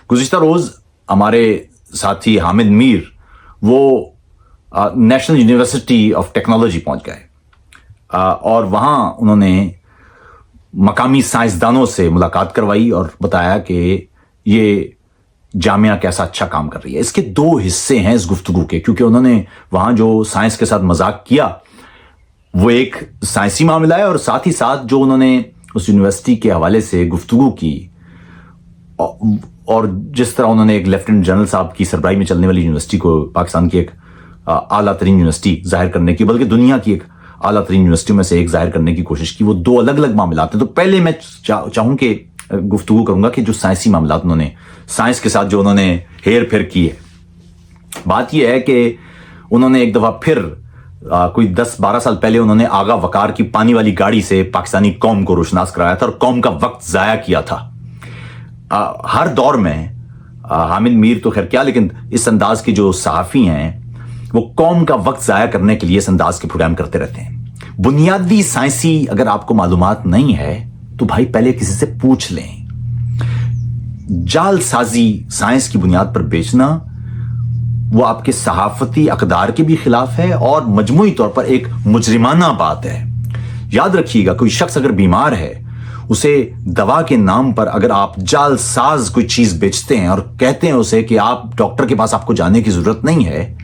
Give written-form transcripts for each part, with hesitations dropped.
गुज़िश्ता रोज़ हमारे साथी हामिद मीर वो नेशनल यूनिवर्सिटी ऑफ टेक्नोलॉजी पहुंच गए और वहाँ उन्होंने मकामी साइंसदानों से मुलाकात करवाई और बताया कि ये जामिया कैसा अच्छा काम कर रही है। इसके दो हिस्से हैं इस गुफ्तगू के, क्योंकि उन्होंने वहाँ जो साइंस के साथ मजाक किया वो एक साइंसी मामला है, और साथ ही साथ जो उन्होंने उस यूनिवर्सिटी के हवाले से गुफ्तगू की और जिस तरह उन्होंने एक लेफ्टिनेंट जनरल साहब की सरबराही में चलने वाली यूनिवर्सिटी को पाकिस्तान की एक आला तरीन यूनिवर्सिटी जाहिर करने की, बल्कि दुनिया की एक आला तरीन यूनिवर्सिटियों में से एक जाहिर करने की कोशिश की, वो दो अलग अलग मामला हैं। तो पहले मैं चाहूं कि गुफ्तगू करूंगा कि जो साइंसी मामला उन्होंने साइंस के साथ जो उन्होंने हेर फेर की है। बात यह है कि उन्होंने एक दफा फिर कोई 10-12 साल पहले उन्होंने आगा वकार की पानी वाली गाड़ी से पाकिस्तानी कौम को रोशनास कराया था और कौम का वक्त जाया किया था। हर दौर में हामिद मीर तो खैर क्या, लेकिन इस अंदाज के जो सहाफी हैं वो कौम का वक्त जाया करने के लिए इस अंदाज के प्रोग्राम करते रहते हैं। बुनियादी साइंसी अगर आपको मालूमात नहीं है तो भाई पहले किसी से पूछ लें। जालसाजी साइंस की बुनियाद पर बेचना वो आपके सहाफती अकदार के भी खिलाफ है और मजमूई तौर पर एक मुजरिमाना बात है। याद रखिएगा, कोई शख्स अगर बीमार है उसे दवा के नाम पर अगर आप जालसाज कोई चीज बेचते हैं और कहते हैं उसे कि आप डॉक्टर के पास आपको जाने की जरूरत नहीं है,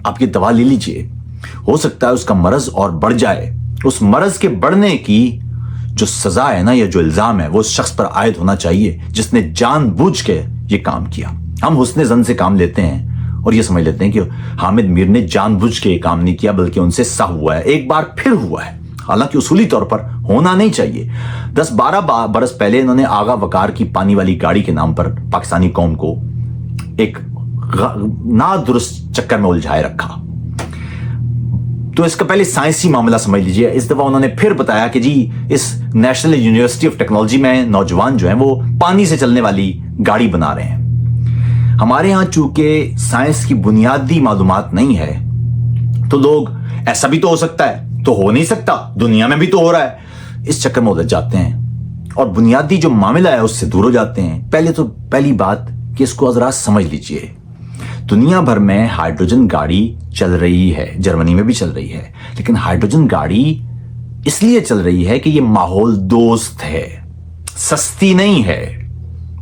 आप ये दवा ले लीजिए, हो सकता है उसका मरज और बढ़ जाए। उस मरज के बढ़ने की जो सजा है ना, या जो इल्जाम है, वो उस शख्स पर आयद होना चाहिए जिसने जानबूझ के ये काम किया। हम हुस्ने जन से काम लेते हैं और ये समझ लेते हैं कि हामिद मीर ने जानबूझ के ये काम नहीं किया, बल्कि उनसे सा हुआ है, एक बार फिर हुआ है। हालांकि उसूली तौर पर होना नहीं चाहिए। 10-12 बरस पहले इन्होंने आगा वकार की पानी वाली गाड़ी के नाम पर पाकिस्तानी कौम को एक नादुरुस्त चक्कर में उलझाए रखा। तो इसका पहले साइंसी मामला समझ लीजिए। इस दफा उन्होंने फिर बताया कि जी इस नेशनल यूनिवर्सिटी ऑफ टेक्नोलॉजी में नौजवान जो हैं वो पानी से चलने वाली गाड़ी बना रहे हैं। हमारे यहां चूंकि साइंस की बुनियादी मालूमात नहीं है तो लोग ऐसा भी तो हो सकता है, तो हो नहीं सकता, दुनिया में भी तो हो रहा है, इस चक्कर में उलझ जाते हैं और बुनियादी जो मामला है उससे दूर हो जाते हैं। पहली बात कि इसको जरा समझ लीजिए। दुनिया भर में हाइड्रोजन गाड़ी चल रही है, जर्मनी में भी चल रही है, लेकिन हाइड्रोजन गाड़ी इसलिए चल रही है कि ये माहौल दोस्त है, सस्ती नहीं है,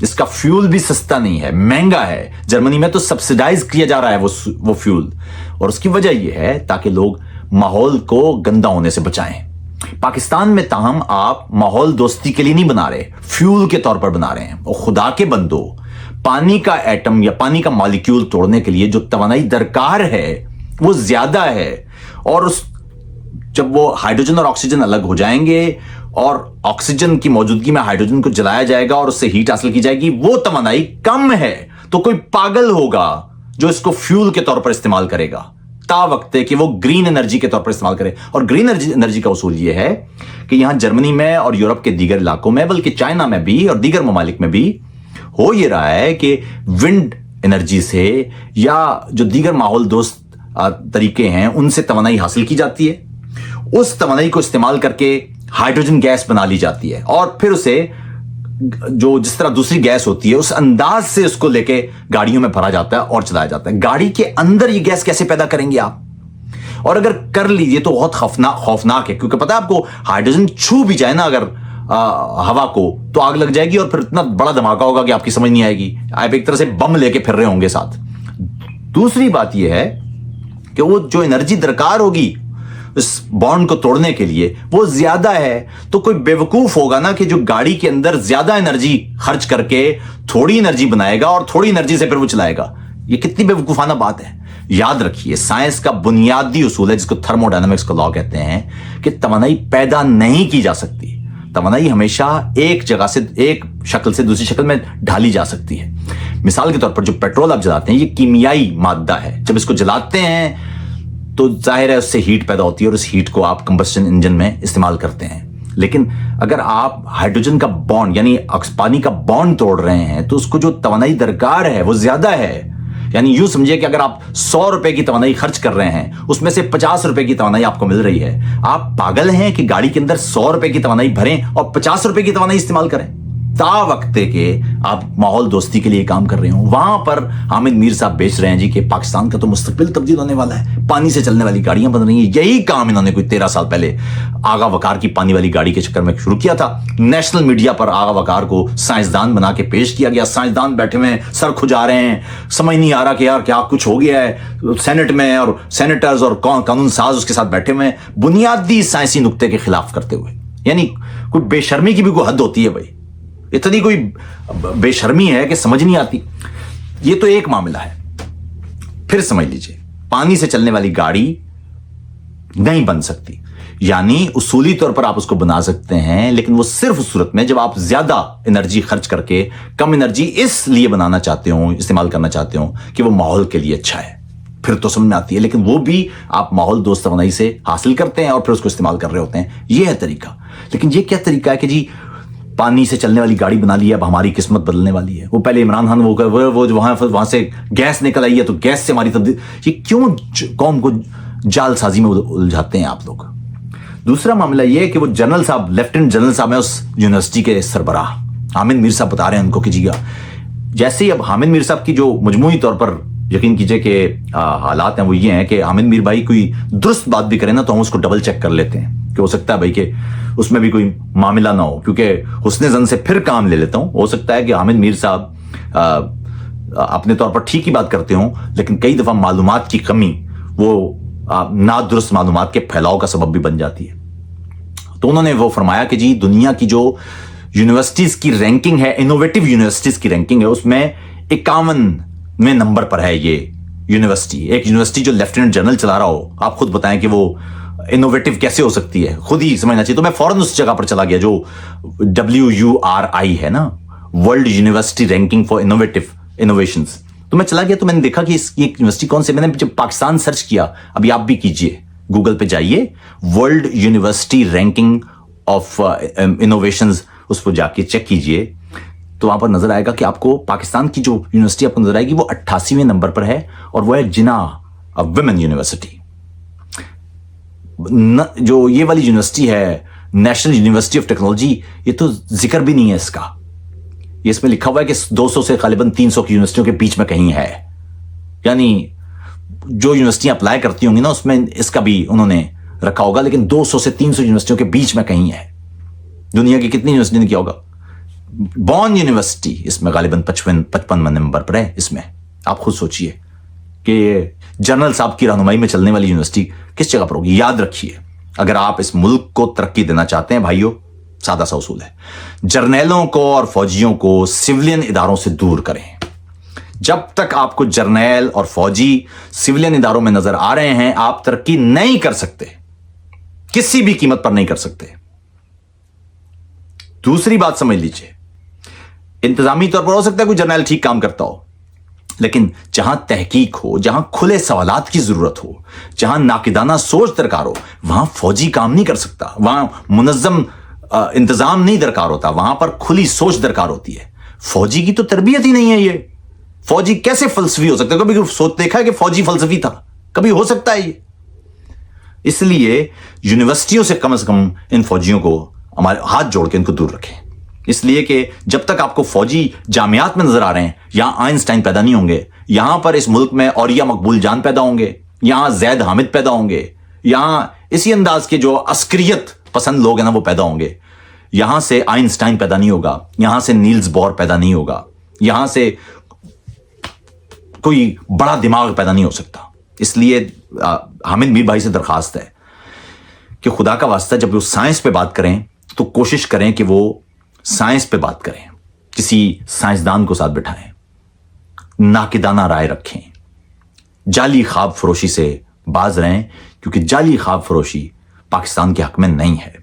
इसका फ्यूल भी सस्ता नहीं है, महंगा है। जर्मनी में तो सब्सिडाइज किया जा रहा है वो फ्यूल, और उसकी वजह यह है ताकि लोग माहौल को गंदा होने से बचाएं। पाकिस्तान में ताहम आप माहौल दोस्ती के लिए नहीं बना रहे, फ्यूल के तौर पर बना रहे हैं। और खुदा के बंदो, पानी का एटम या पानी का मॉलिक्यूल तोड़ने के लिए जो तवानाई दरकार है वो ज्यादा है, और जब वो हाइड्रोजन और ऑक्सीजन अलग हो जाएंगे और ऑक्सीजन की मौजूदगी में हाइड्रोजन को जलाया जाएगा और उससे हीट हासिल की जाएगी, वो तवानाई कम है। तो कोई पागल होगा जो इसको फ्यूल के तौर पर इस्तेमाल करेगा, ता वक्त है कि वो ग्रीन एनर्जी के तौर पर इस्तेमाल करे। और ग्रीन एनर्जी का उसूल ये है कि यहां जर्मनी में और यूरोप के दीगर इलाकों में, बल्कि चाइना में भी और दीगर ममालिक में भी हो ये रहा है कि विंड एनर्जी से या जो दीगर माहौल दोस्त तरीके हैं उनसे तवानाई हासिल की जाती है। उस तवानाई को इस्तेमाल करके हाइड्रोजन गैस बना ली जाती है और फिर उसे जो जिस तरह दूसरी गैस होती है उस अंदाज से उसको लेके गाड़ियों में भरा जाता है और चलाया जाता है। गाड़ी के अंदर ये गैस कैसे पैदा करेंगे आप? और अगर कर लीजिए तो बहुत खौफनाक है, क्योंकि पता है आपको, हाइड्रोजन छू भी जाए ना अगर हवा को तो आग लग जाएगी और फिर इतना बड़ा धमाका होगा कि आपकी समझ नहीं आएगी। आप एक तरह से बम लेके फिर रहे होंगे साथ। दूसरी बात यह है कि वो जो एनर्जी दरकार होगी इस बॉन्ड को तोड़ने के लिए वो ज्यादा है। तो कोई बेवकूफ होगा ना कि जो गाड़ी के अंदर ज्यादा एनर्जी खर्च करके थोड़ी एनर्जी बनाएगा और थोड़ी एनर्जी से फिर वो चलाएगा। ये कितनी बेवकूफाना बात है। याद रखिए, साइंस का बुनियादी उसूल है जिसको थर्मोडायनामिक्स का लॉ कहते हैं कि तवानाई पैदा नहीं की जा सकती। तवानाई हमेशा एक जगह से, एक शक्ल से दूसरी शक्ल में ढाली जा सकती है। मिसाल के तौर पर जो पेट्रोल आप जलाते हैं ये कीमियाई मादा है। जब इसको जलाते हैं तो जाहिर है उससे हीट पैदा होती है और उस हीट को आप कंबस्शन इंजन में इस्तेमाल करते हैं। लेकिन अगर आप हाइड्रोजन का बॉन्ड यानी पानी का बॉन्ड तोड़ रहे हैं तो उसको जो तवानाई दरकार है वो ज्यादा है। यानी यूं समझिए कि अगर आप 100 रुपए की तवानाई खर्च कर रहे हैं उसमें से 50 रुपए की तवानाई आपको मिल रही है। आप पागल हैं कि गाड़ी के अंदर 100 रुपए की तवानाई भरें और 50 रुपए की तवानाई इस्तेमाल करें? तावक्ते के आप माहौल दोस्ती के लिए काम कर रहे हो, वहां पर हामिद मीर साहब बेच रहे हैं जी कि पाकिस्तान का तो मुस्तकबिल तब्दील होने वाला है, पानी से चलने वाली गाड़ियां बन रही हैं। यही काम इन्होंने कोई 13 साल पहले आगा वकार की पानी वाली गाड़ी के चक्कर में शुरू किया था। नेशनल मीडिया पर आगा वकार को साइंसदान बना के पेश किया गया। साइंसदान बैठे हुए सर खुजा रहे हैं, समझ नहीं आ रहा कि यार क्या कुछ हो गया है सेनेट में, और सेनेटर्स और कानून साज उसके साथ बैठे हुए बुनियादी साइंसी नुक्ते के खिलाफ करते हुए। यानी कोई बेशर्मी की भी कोई हद होती है भाई, इतनी कोई बेशर्मी है कि समझ नहीं आती। ये तो एक मामला है। फिर समझ लीजिए, पानी से चलने वाली गाड़ी नहीं बन सकती, यानी उसूली तौर पर आप उसको बना सकते हैं, लेकिन वो सिर्फ उस सूरत में जब आप ज्यादा एनर्जी खर्च करके कम एनर्जी इसलिए बनाना चाहते हो, इस्तेमाल करना चाहते हो कि वो माहौल के लिए अच्छा है, फिर तो समझ में आती है। लेकिन वो भी आप माहौल दोस्त तवानाई से हासिल करते हैं और फिर उसको इस्तेमाल कर रहे होते हैं। ये है तरीका। लेकिन ये क्या तरीका है कि जी पानी से चलने वाली गाड़ी बना ली है, अब हमारी किस्मत बदलने वाली है। वो पहले इमरान खान वो वहां से गैस निकल आई है तो गैस से हमारी तब्दील। ये क्यों कौम को जालसाजी में उलझाते हैं आप लोग? दूसरा मामला ये है कि वो जनरल साहब, लेफ्टिनेंट जनरल साहब है उस यूनिवर्सिटी के सरबराह, हामिद मीर साहब बता रहे हैं उनको कि जी जैसे ही अब हामिद मीर साहब की जो मजमूई तौर पर यकीन कीजिए कि हालात हैं वो ये हैं कि हामिद मीर भाई कोई दुरुस्त बात भी करें ना तो हम उसको डबल चेक कर लेते हैं कि हो सकता है भाई कि उसमें भी कोई मामला ना हो, क्योंकि हुस्ने जन से फिर काम ले लेता हूं। हो सकता है कि हामिद मीर साहब अपने तौर पर ठीक ही बात करते हों, लेकिन कई दफा मालूमात की कमी वो नादुरुस्त मालूमात के फैलाव का सबब भी बन जाती है। तो उन्होंने वो फरमाया कि जी दुनिया की जो यूनिवर्सिटीज की रैंकिंग है, इनोवेटिव यूनिवर्सिटीज की रैंकिंग है, उसमें 51वें नंबर पर है ये यूनिवर्सिटी। एक यूनिवर्सिटी जो लेफ्टिनेंट जनरल चला रहा हो, आप खुद बताएं कि वो इनोवेटिव कैसे हो सकती है, खुद ही समझना चाहिए। तो मैं फौरन उस जगह पर चला गया जो WURI है ना, world university ranking for innovations. तो मैं चला गया तो मैंने देखा कि इस यूनिवर्सिटी कौन से, मैंने जब पाकिस्तान सर्च किया, अभी आप भी कीजिए, गूगल पे जाइए, world university ranking of innovations, उस पर जाके चेक कीजिए तो वहां पर नजर आएगा कि आपको पाकिस्तान की जो यूनिवर्सिटी आपको नजर आएगी वो 88वें नंबर पर है, और वो है जिना विमेन यूनिवर्सिटी। जो ये वाली यूनिवर्सिटी है नेशनल यूनिवर्सिटी ऑफ टेक्नोलॉजी, ये तो जिक्र भी नहीं है इसका। ये इसमें लिखा हुआ है कि 200 से गालिबन 300 की यूनिवर्सिटियों के बीच में कहीं है। यानी जो यूनिवर्सिटियां अप्लाई करती होंगी ना उसमें इसका भी उन्होंने रखा होगा, लेकिन 200 से 300 यूनिवर्सिटियों के बीच में कहीं है। दुनिया की कितनी यूनिवर्सिटी ने किया होगा? बॉर्न यूनिवर्सिटी इसमें गालिबन 55 नंबर पर है। इसमें आप खुद सोचिए कि जनरल साहब की रहनुमाई में चलने वाली यूनिवर्सिटी किस जगह पर होगी। याद रखिए, अगर आप इस मुल्क को तरक्की देना चाहते हैं भाइयों, सादा सा उसूल है, जर्नैलों को और फौजियों को सिविलियन इदारों से दूर करें। जब तक आपको जर्नैल और फौजी सिविलियन इदारों में नजर आ रहे हैं, आप तरक्की नहीं कर सकते, किसी भी कीमत पर नहीं कर सकते। दूसरी बात समझ लीजिए, इंतजामी तौर पर हो सकता है कोई जर्नैल ठीक काम करता हो, लेकिन जहां तहकीक हो, जहां खुले सवालात की जरूरत हो, जहां नाकिदाना सोच दरकार हो, वहां फौजी काम नहीं कर सकता। वहां मुनज्जम इंतजाम नहीं दरकार होता, वहां पर खुली सोच दरकार होती है। फौजी की तो तरबियत ही नहीं है। ये फौजी कैसे फलसफी हो सकता है? कभी सोच देखा है कि फौजी फलसफी था? कभी हो सकता है ये? इसलिए यूनिवर्सिटियों से कम इन फौजियों को हमारे हाथ जोड़ के इनको दूर रखें। इसलिए कि जब तक आपको फौजी जामियात में नजर आ रहे हैं, यहां आइंस्टाइन पैदा नहीं होंगे, यहां पर इस मुल्क में औरिया मकबूल जान पैदा होंगे, यहां जैद हामिद पैदा होंगे, यहां इसी अंदाज के जो अस्करियत पसंद लोग हैं ना वो पैदा होंगे। यहां से आइंस्टाइन पैदा नहीं होगा, यहां से नील्स बोर पैदा नहीं होगा, यहां से कोई बड़ा दिमाग पैदा नहीं हो सकता। इसलिए हामिद मीर भाई से दरखास्त है कि खुदा का वास्ता जब वो साइंस पे बात करें तो कोशिश करें कि वो साइंस पे बात करें, किसी साइंसदान को साथ बिठाएं, नाकिदाना राय रखें, जाली ख्वाब फरोशी से बाज रहें, क्योंकि जाली ख्वाब फरोशी पाकिस्तान के हक में नहीं है।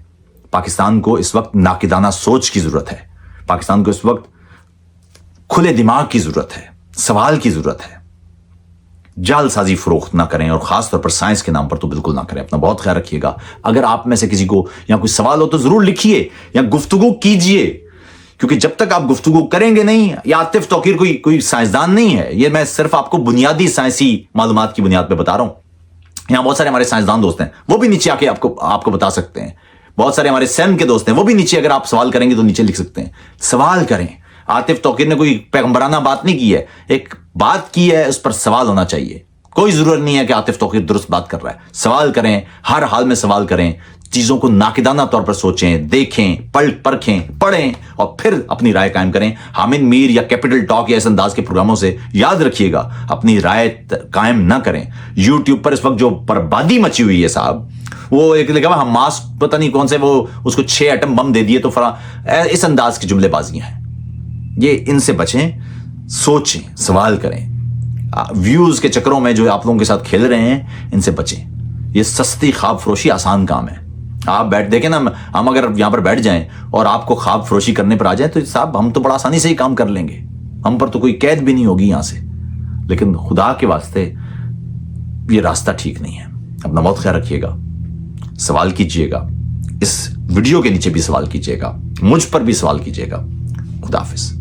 पाकिस्तान को इस वक्त नाकिदाना सोच की जरूरत है, पाकिस्तान को इस वक्त खुले दिमाग की जरूरत है, सवाल की जरूरत है। जालसाजी फरोख्त ना करें, और खासतौर पर साइंस के नाम पर तो बिल्कुल ना करें। अपना बहुत ख्याल रखिएगा। अगर आप में से किसी को या कोई सवाल हो तो जरूर लिखिए या गुफ्तगू कीजिए, क्योंकि जब तक आप गुफ्तगू करेंगे नहीं, या आतिफ तौकीर कोई साइंसदान नहीं है, ये मैं सिर्फ आपको बुनियादी साइंसी मालूमात की बुनियाद पर बता रहा हूं। यहां बहुत सारे हमारे साइंसदान दोस्त हैं, वो भी नीचे आके आपको बता सकते हैं। बहुत सारे हमारे सैन के दोस्त हैं, वो भी नीचे अगर आप सवाल करेंगे तो नीचे लिख सकते हैं। सवाल करें। आतिफ तौकीर ने कोई पैगंबराना बात नहीं की है, एक बात की है, उस पर सवाल होना चाहिए। कोई जरूरत नहीं है कि आतिफ तौकीर दुरुस्त बात कर रहा है। सवाल करें, हर हाल में सवाल करें, चीजों को नाकिदाना तौर पर सोचें, देखें, परखें, पढ़ें और फिर अपनी राय कायम करें। हामिद मीर या कैपिटल टॉक या इस अंदाज के प्रोग्रामों से याद रखिएगा अपनी राय कायम ना करें। यूट्यूब पर इस वक्त जो बर्बादी मची हुई है साहब, वो एक लिखा हुआ हमास पता नहीं कौन से, वो उसको 6 एटम बम दे दिए तो इस अंदाज की जुमलेबाजियां हैं। ये इनसे बचें, सोचें, सवाल करें। व्यूज के चक्करों में जो आप लोगों के साथ खेल रहे हैं, इनसे बचें। ये सस्ती ख्वाब फरोशी आसान काम है। आप बैठ देखें ना, हम अगर यहां पर बैठ जाएं और आपको ख्वाब फरोशी करने पर आ जाए तो साहब हम तो बड़ा आसानी से ही काम कर लेंगे, हम पर तो कोई कैद भी नहीं होगी यहां से। लेकिन खुदा के वास्ते ये रास्ता ठीक नहीं है। अपना बहुत ख्याल रखिएगा, सवाल कीजिएगा, इस वीडियो के नीचे भी सवाल कीजिएगा, मुझ पर भी सवाल कीजिएगा। खुदा हाफिज।